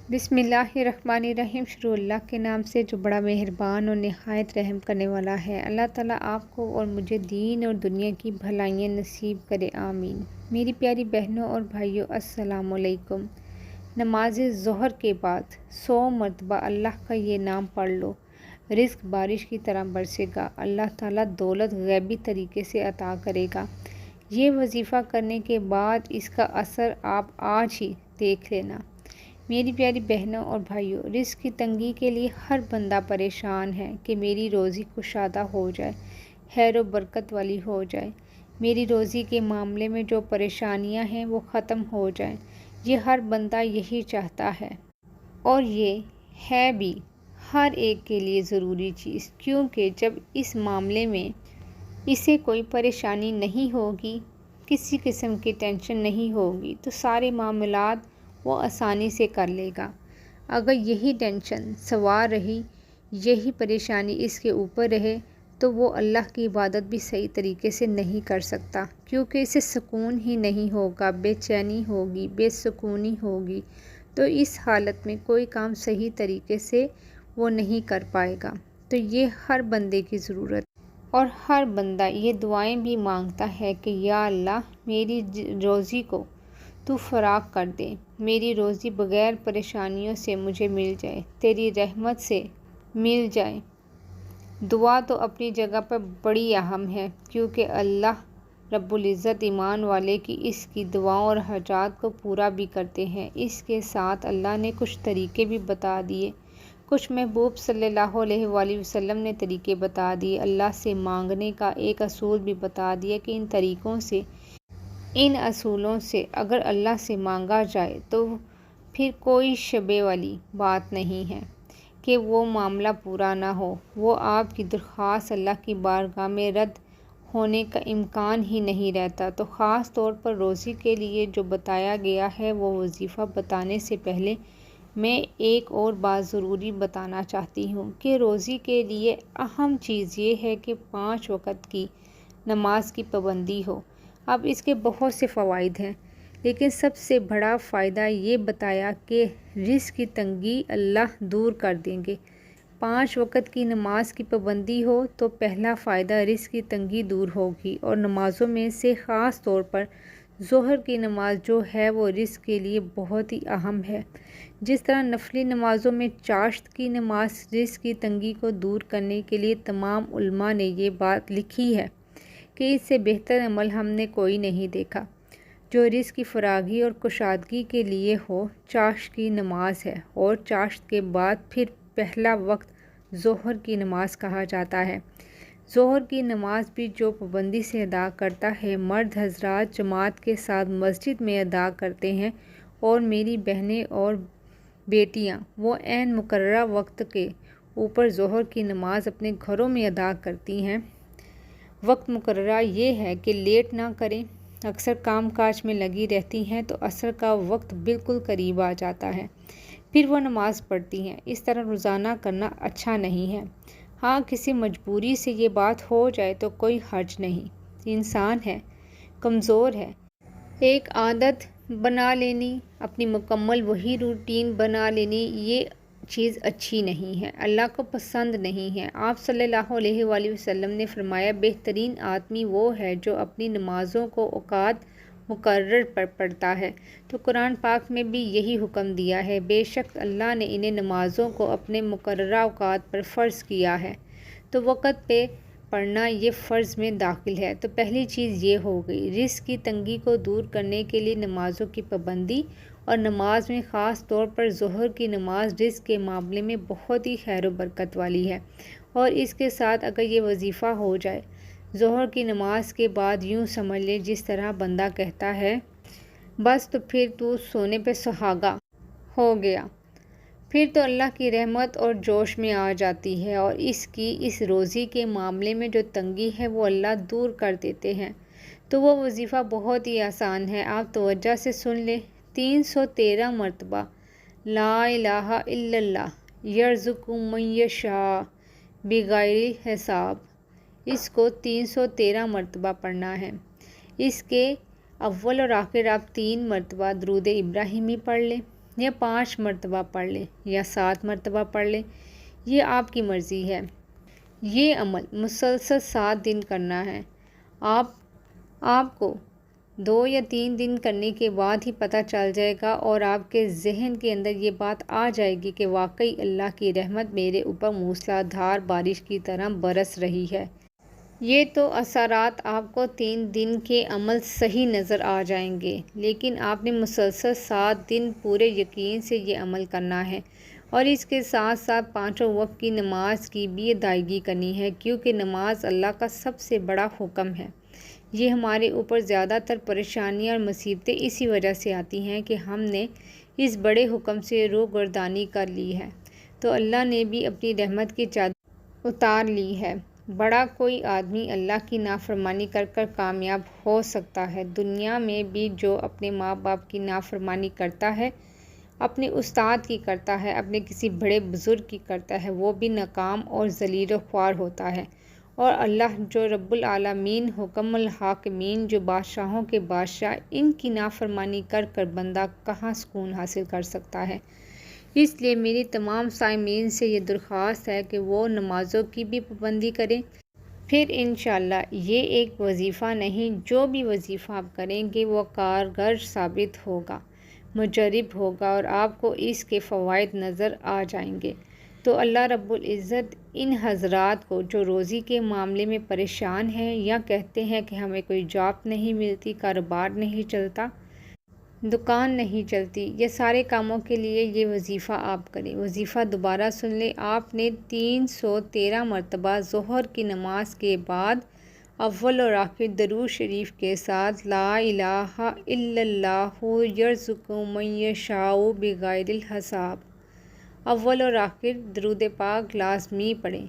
بسم اللہ الرحمن الرحیم۔ شروع اللہ کے نام سے جو بڑا مہربان اور نہایت رحم کرنے والا ہے۔ اللہ تعالیٰ آپ کو اور مجھے دین اور دنیا کی بھلائیاں نصیب کرے، آمین۔ میری پیاری بہنوں اور بھائیوں، السلام علیکم۔ نماز ظہر کے بعد 100 مرتبہ اللہ کا یہ نام پڑھ لو، رزق بارش کی طرح برسے گا، اللہ تعالیٰ دولت غیبی طریقے سے عطا کرے گا۔ یہ وظیفہ کرنے کے بعد اس کا اثر آپ آج ہی دیکھ لینا۔ میری پیاری بہنوں اور بھائیوں، رزق کی تنگی کے لیے ہر بندہ پریشان ہے کہ میری روزی کشادہ ہو جائے، خیر و برکت والی ہو جائے۔ میری روزی کے معاملے میں جو پریشانیاں ہیں وہ ختم ہو جائیں، یہ ہر بندہ یہی چاہتا ہے، اور یہ ہے بھی ہر ایک کے لیے ضروری چیز، کیونکہ جب اس معاملے میں اسے کوئی پریشانی نہیں ہوگی، کسی قسم کی ٹینشن نہیں ہوگی، تو سارے معاملات وہ آسانی سے کر لے گا۔ اگر یہی ٹینشن سوار رہی، یہی پریشانی اس کے اوپر رہے، تو وہ اللہ کی عبادت بھی صحیح طریقے سے نہیں کر سکتا، کیونکہ اسے سکون ہی نہیں ہوگا، بے چینی ہوگی، بے سکونی ہوگی، تو اس حالت میں کوئی کام صحیح طریقے سے وہ نہیں کر پائے گا۔ تو یہ ہر بندے کی ضرورت ہے، اور ہر بندہ یہ دعائیں بھی مانگتا ہے کہ یا اللہ میری روزی کو تو فراخ کر دے، میری روزی بغیر پریشانیوں سے مجھے مل جائے، تیری رحمت سے مل جائے۔ دعا تو اپنی جگہ پر بڑی اہم ہے، کیونکہ اللہ رب العزت ایمان والے کی اس کی دعاؤں اور حاجات کو پورا بھی کرتے ہیں۔ اس کے ساتھ اللہ نے کچھ طریقے بھی بتا دیے، کچھ محبوب صلی اللہ علیہ وآلہ وسلم نے طریقے بتا دیے، اللہ سے مانگنے کا ایک اصول بھی بتا دیا کہ ان طریقوں سے، ان اصولوں سے اگر اللہ سے مانگا جائے تو پھر کوئی شبے والی بات نہیں ہے کہ وہ معاملہ پورا نہ ہو، وہ آپ کی درخواست اللہ کی بارگاہ میں رد ہونے کا امکان ہی نہیں رہتا۔ تو خاص طور پر روزی کے لیے جو بتایا گیا ہے، وہ وظیفہ بتانے سے پہلے میں ایک اور بات ضروری بتانا چاہتی ہوں کہ روزی کے لیے اہم چیز یہ ہے کہ 5 وقت کی نماز کی پابندی ہو۔ اب اس کے بہت سے فوائد ہیں، لیکن سب سے بڑا فائدہ یہ بتایا کہ رزق کی تنگی اللہ دور کر دیں گے۔ 5 وقت کی نماز کی پابندی ہو تو پہلا فائدہ رزق کی تنگی دور ہوگی، اور نمازوں میں سے خاص طور پر ظہر کی نماز جو ہے وہ رزق کے لیے بہت ہی اہم ہے۔ جس طرح نفلی نمازوں میں چاشت کی نماز رزق کی تنگی کو دور کرنے کے لیے تمام علماء نے یہ بات لکھی ہے کہ اس سے بہتر عمل ہم نے کوئی نہیں دیکھا جو رزق کی فراگی اور کشادگی کے لیے ہو۔ چاشت کی نماز ہے، اور چاشت کے بعد پھر پہلا وقت ظہر کی نماز کہا جاتا ہے۔ ظہر کی نماز بھی جو پابندی سے ادا کرتا ہے، مرد حضرات جماعت کے ساتھ مسجد میں ادا کرتے ہیں، اور میری بہنیں اور بیٹیاں وہ عین مقررہ وقت کے اوپر ظہر کی نماز اپنے گھروں میں ادا کرتی ہیں۔ وقت مقررہ یہ ہے کہ لیٹ نہ کریں، اکثر کام کاج میں لگی رہتی ہیں تو عصر کا وقت بالکل قریب آ جاتا ہے، پھر وہ نماز پڑھتی ہیں۔ اس طرح روزانہ کرنا اچھا نہیں ہے۔ ہاں، کسی مجبوری سے یہ بات ہو جائے تو کوئی حرج نہیں، انسان ہے، کمزور ہے۔ ایک عادت بنا لینی، اپنی مکمل وہی روٹین بنا لینی، یہ چیز اچھی نہیں ہے، اللہ کو پسند نہیں ہے۔ آپ صلی اللہ علیہ وآلہ وسلم نے فرمایا، بہترین آدمی وہ ہے جو اپنی نمازوں کو اوقات مقرر پر پڑھتا ہے۔ تو قرآن پاک میں بھی یہی حکم دیا ہے، بے شک اللہ نے انہیں نمازوں کو اپنے مقررہ اوقات پر فرض کیا ہے، تو وقت پہ پڑھنا یہ فرض میں داخل ہے۔ تو پہلی چیز یہ ہو گئی، رزق کی تنگی کو دور کرنے کے لیے نمازوں کی پابندی، اور نماز میں خاص طور پر ظہر کی نماز رزق کے معاملے میں بہت ہی خیر و برکت والی ہے۔ اور اس کے ساتھ اگر یہ وظیفہ ہو جائے ظہر کی نماز کے بعد، یوں سمجھ لے جس طرح بندہ کہتا ہے بس تو پھر تو سونے پہ سہاگا ہو گیا، پھر تو اللہ کی رحمت اور جوش میں آ جاتی ہے، اور اس روزی کے معاملے میں جو تنگی ہے وہ اللہ دور کر دیتے ہیں۔ تو وہ وظیفہ بہت ہی آسان ہے، آپ توجہ سے سن لیں۔ 313 مرتبہ لا الہ الا اللہ یرزق من یشاء بغیر حساب، اس کو 313 مرتبہ پڑھنا ہے۔ اس کے اول اور آخر آپ 3 مرتبہ درود ابراہیمی پڑھ لیں، یا 5 مرتبہ پڑھ لیں یا 7 مرتبہ پڑھ لیں، یہ آپ کی مرضی ہے۔ یہ عمل مسلسل 7 دن کرنا ہے۔ آپ کو 2 یا 3 دن کرنے کے بعد ہی پتہ چل جائے گا اور آپ کے ذہن کے اندر یہ بات آ جائے گی کہ واقعی اللہ کی رحمت میرے اوپر موسلا دھار بارش کی طرح برس رہی ہے۔ یہ تو اثرات آپ کو 3 دن کے عمل صحیح نظر آ جائیں گے، لیکن آپ نے مسلسل 7 دن پورے یقین سے یہ عمل کرنا ہے، اور اس کے ساتھ ساتھ 5 وقت کی نماز کی بھی ادائیگی کرنی ہے، کیونکہ نماز اللہ کا سب سے بڑا حکم ہے۔ یہ ہمارے اوپر زیادہ تر پریشانیاں اور مصیبتیں اسی وجہ سے آتی ہیں کہ ہم نے اس بڑے حکم سے روگردانی کر لی ہے، تو اللہ نے بھی اپنی رحمت کی چادر اتار لی ہے۔ بڑا کوئی آدمی اللہ کی نافرمانی کر کر کامیاب ہو سکتا ہے؟ دنیا میں بھی جو اپنے ماں باپ کی نافرمانی کرتا ہے، اپنے استاد کی کرتا ہے، اپنے کسی بڑے بزرگ کی کرتا ہے، وہ بھی ناکام اور ذلیل و خوار ہوتا ہے۔ اور اللہ جو رب العالمین، حکم الحاکمین، جو بادشاہوں کے بادشاہ، ان کی نافرمانی کر کر بندہ کہاں سکون حاصل کر سکتا ہے؟ اس لیے میری تمام سامعین سے یہ درخواست ہے کہ وہ نمازوں کی بھی پابندی کریں۔ پھر انشاءاللہ یہ ایک وظیفہ نہیں، جو بھی وظیفہ آپ کریں گے وہ کارگر ثابت ہوگا، مجرب ہوگا، اور آپ کو اس کے فوائد نظر آ جائیں گے۔ تو اللہ رب العزت ان حضرات کو جو روزی کے معاملے میں پریشان ہیں یا کہتے ہیں کہ ہمیں کوئی جاب نہیں ملتی، کاروبار نہیں چلتا، دکان نہیں چلتی، یہ سارے کاموں کے لیے یہ وظیفہ آپ کریں۔ وظیفہ دوبارہ سن لیں۔ آپ نے 313 مرتبہ ظہر کی نماز کے بعد اول اور آخر درود شریف کے ساتھ لا الہ الا اللہ یرزق من یشاء بغیر الحساب، اول اور آخر درود پاک لازمی پڑھیں۔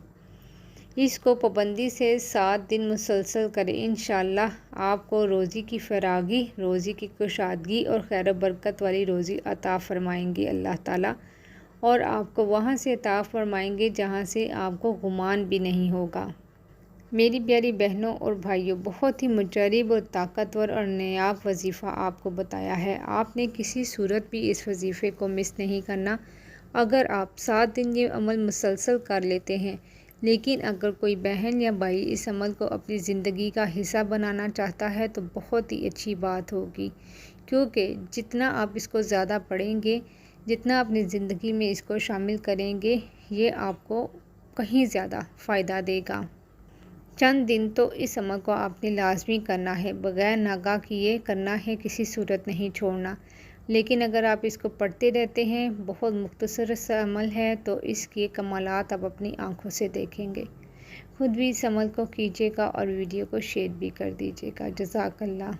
اس کو پابندی سے 7 دن مسلسل کریں۔ انشاءاللہ آپ کو روزی کی فراگی، روزی کی کشادگی اور خیر و برکت والی روزی عطا فرمائیں گے اللہ تعالیٰ، اور آپ کو وہاں سے عطا فرمائیں گے جہاں سے آپ کو گمان بھی نہیں ہوگا۔ میری پیاری بہنوں اور بھائیوں، بہت ہی مجرب اور طاقتور اور نایاب وظیفہ آپ کو بتایا ہے۔ آپ نے کسی صورت بھی اس وظیفے کو مس نہیں کرنا۔ اگر آپ 7 دن یہ عمل مسلسل کر لیتے ہیں، لیکن اگر کوئی بہن یا بھائی اس عمل کو اپنی زندگی کا حصہ بنانا چاہتا ہے تو بہت ہی اچھی بات ہوگی، کیونکہ جتنا آپ اس کو زیادہ پڑھیں گے، جتنا اپنی زندگی میں اس کو شامل کریں گے، یہ آپ کو کہیں زیادہ فائدہ دے گا۔ چند دن تو اس عمل کو آپ نے لازمی کرنا ہے، بغیر ناگاہ کیے کرنا ہے، کسی صورت نہیں چھوڑنا۔ لیکن اگر آپ اس کو پڑھتے رہتے ہیں، بہت مختصر سا عمل ہے، تو اس کے کمالات آپ اپنی آنکھوں سے دیکھیں گے۔ خود بھی اس عمل کو کیجیے گا اور ویڈیو کو شیئر بھی کر دیجیے گا۔ جزاک اللہ۔